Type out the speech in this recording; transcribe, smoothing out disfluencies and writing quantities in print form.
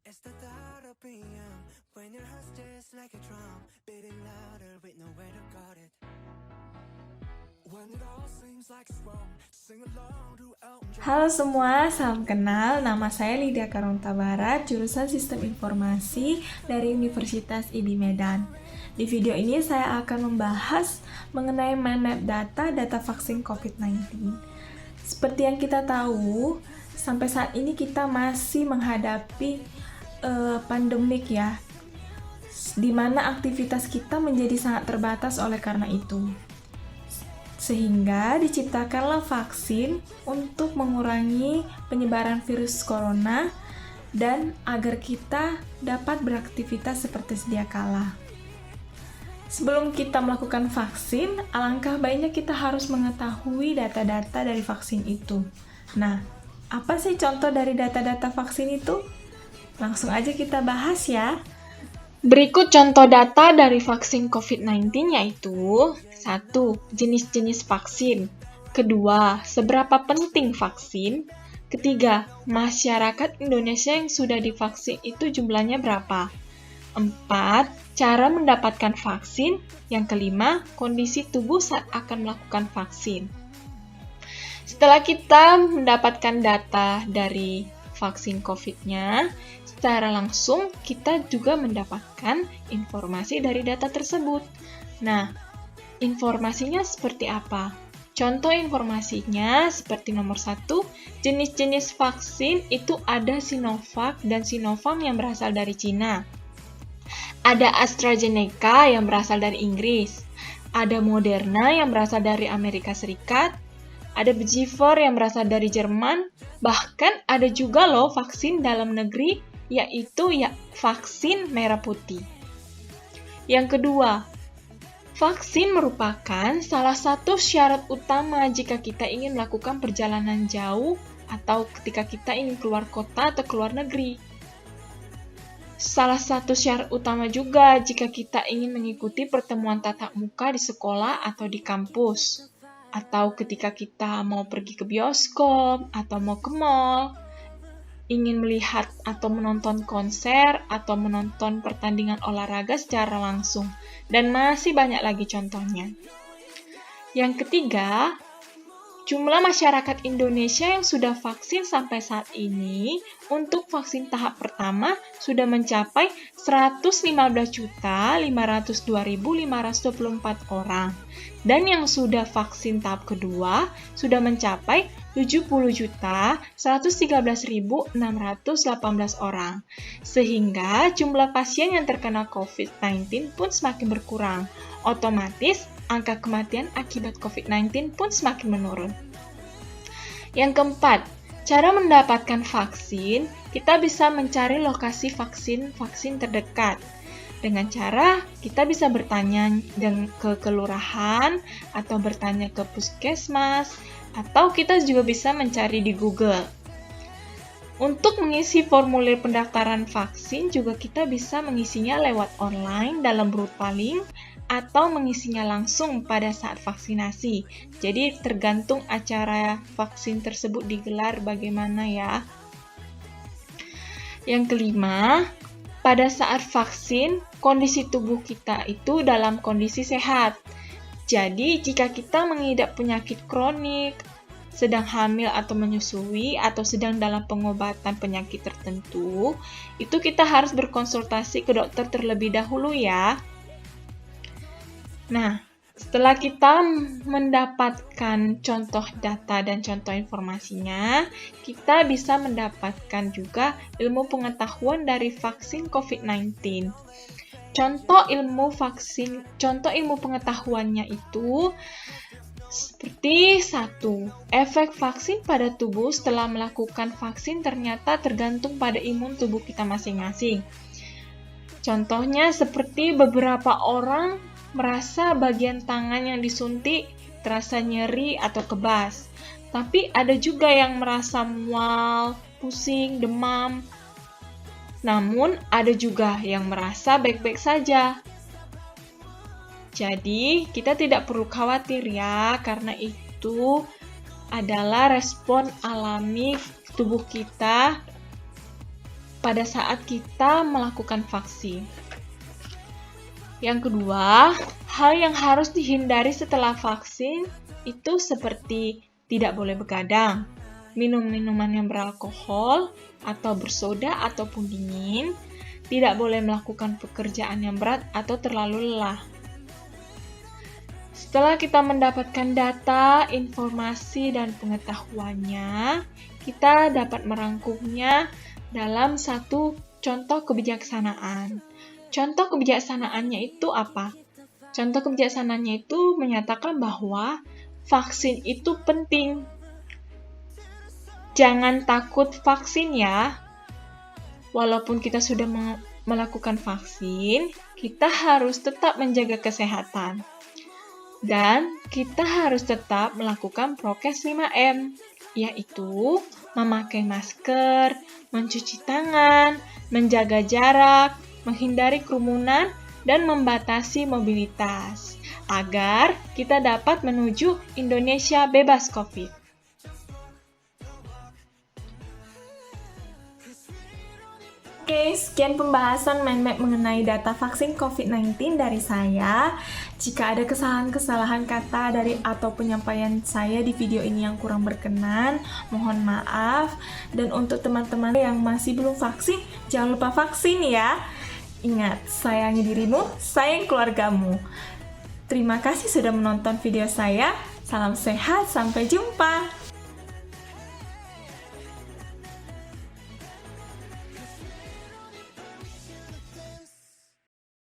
It's the thought of PM when your heart's just like a drum, beating louder with nowhere to guard it. When it all seems like it's wrong, sing along to Elton John. Halo semua, salam kenal. Nama saya Lydia Karunta Barat, jurusan Sistem Informasi dari Universitas IDI Medan. Di video ini saya akan membahas mengenai mind map data vaksin COVID-19. Seperti yang kita tahu, sampai saat ini kita masih menghadapi pandemik ya, di mana aktivitas kita menjadi sangat terbatas oleh karena itu. Sehingga diciptakanlah vaksin untuk mengurangi penyebaran virus corona dan agar kita dapat beraktivitas seperti sedia kala. Sebelum kita melakukan vaksin, alangkah baiknya kita harus mengetahui data-data dari vaksin itu. Nah, apa sih contoh dari data-data vaksin itu? Langsung aja kita bahas ya. Berikut contoh data dari vaksin COVID-19 yaitu 1. Jenis-jenis vaksin. 2. Seberapa penting vaksin. 3. Masyarakat Indonesia yang sudah divaksin itu jumlahnya berapa. 4. Cara mendapatkan vaksin. Yang 5. Kondisi tubuh saat akan melakukan vaksin. Setelah kita mendapatkan data dari vaksin COVID-nya, secara langsung kita juga mendapatkan informasi dari data tersebut. Nah, informasinya seperti apa? Contoh informasinya seperti nomor 1, jenis-jenis vaksin itu ada Sinovac dan Sinopharm yang berasal dari Cina. Ada AstraZeneca yang berasal dari Inggris. Ada Moderna yang berasal dari Amerika Serikat. Ada Pfizer yang berasal dari Jerman. Bahkan ada juga loh vaksin dalam negeri, yaitu vaksin merah putih. Yang kedua, vaksin merupakan salah satu syarat utama jika kita ingin melakukan perjalanan jauh atau ketika kita ingin keluar kota atau keluar negeri. Salah satu syarat utama juga jika kita ingin mengikuti pertemuan tatap muka di sekolah atau di kampus. Atau ketika kita mau pergi ke bioskop atau mau ke mall, ingin melihat atau menonton konser atau menonton pertandingan olahraga secara langsung, dan masih banyak lagi contohnya. Yang ketiga, jumlah masyarakat Indonesia yang sudah vaksin sampai saat ini untuk vaksin tahap pertama sudah mencapai 115.502.524 orang. Dan yang sudah vaksin tahap kedua sudah mencapai 70.113.618 orang. Sehingga jumlah pasien yang terkena COVID-19 pun semakin berkurang. Otomatis, angka kematian akibat COVID-19 pun semakin menurun. Yang keempat, cara mendapatkan vaksin, kita bisa mencari lokasi vaksin terdekat. Dengan cara kita bisa bertanya ke kelurahan atau bertanya ke puskesmas, atau kita juga bisa mencari di Google. Untuk mengisi formulir pendaftaran vaksin juga kita bisa mengisinya lewat online dalam berupa link atau mengisinya langsung pada saat vaksinasi. Jadi tergantung acara vaksin tersebut digelar bagaimana ya. Yang kelima, pada saat vaksin, kondisi tubuh kita itu dalam kondisi sehat. Jadi, jika kita mengidap penyakit kronik, sedang hamil atau menyusui, atau sedang dalam pengobatan penyakit tertentu, itu kita harus berkonsultasi ke dokter terlebih dahulu ya. Nah, setelah kita mendapatkan contoh data dan contoh informasinya, kita bisa mendapatkan juga ilmu pengetahuan dari vaksin COVID-19. Contoh ilmu pengetahuannya itu seperti 1. Efek vaksin pada tubuh setelah melakukan vaksin ternyata tergantung pada imun tubuh kita masing-masing. Contohnya seperti beberapa orang merasa bagian tangan yang disuntik terasa nyeri atau kebas. Tapi ada juga yang merasa mual, pusing, demam. Namun ada juga yang merasa baik-baik saja. Jadi kita tidak perlu khawatir ya, karena itu adalah respon alami tubuh kita pada saat kita melakukan vaksin. Yang kedua, hal yang harus dihindari setelah vaksin itu seperti tidak boleh begadang, minum minuman yang beralkohol atau bersoda ataupun dingin, tidak boleh melakukan pekerjaan yang berat atau terlalu lelah. Setelah kita mendapatkan data, informasi, dan pengetahuannya, kita dapat merangkumnya dalam satu contoh kebijaksanaan. Contoh kebijaksanaannya itu apa? Contoh kebijaksanaannya itu menyatakan bahwa vaksin itu penting. Jangan takut vaksin ya. Walaupun kita sudah melakukan vaksin, kita harus tetap menjaga kesehatan. Dan kita harus tetap melakukan prokes 5M, yaitu memakai masker, mencuci tangan, menjaga jarak, menghindari kerumunan, dan membatasi mobilitas, agar kita dapat menuju Indonesia bebas COVID. Oke, sekian pembahasan Menmek mengenai data vaksin COVID-19 dari saya. Jika ada kesalahan-kesalahan kata dari atau penyampaian saya di video ini yang kurang berkenan, mohon maaf. Dan untuk teman-teman yang masih belum vaksin, jangan lupa vaksin ya. Ingat, sayangi dirimu, sayang keluargamu. Terima kasih sudah menonton video saya. Salam sehat, sampai jumpa.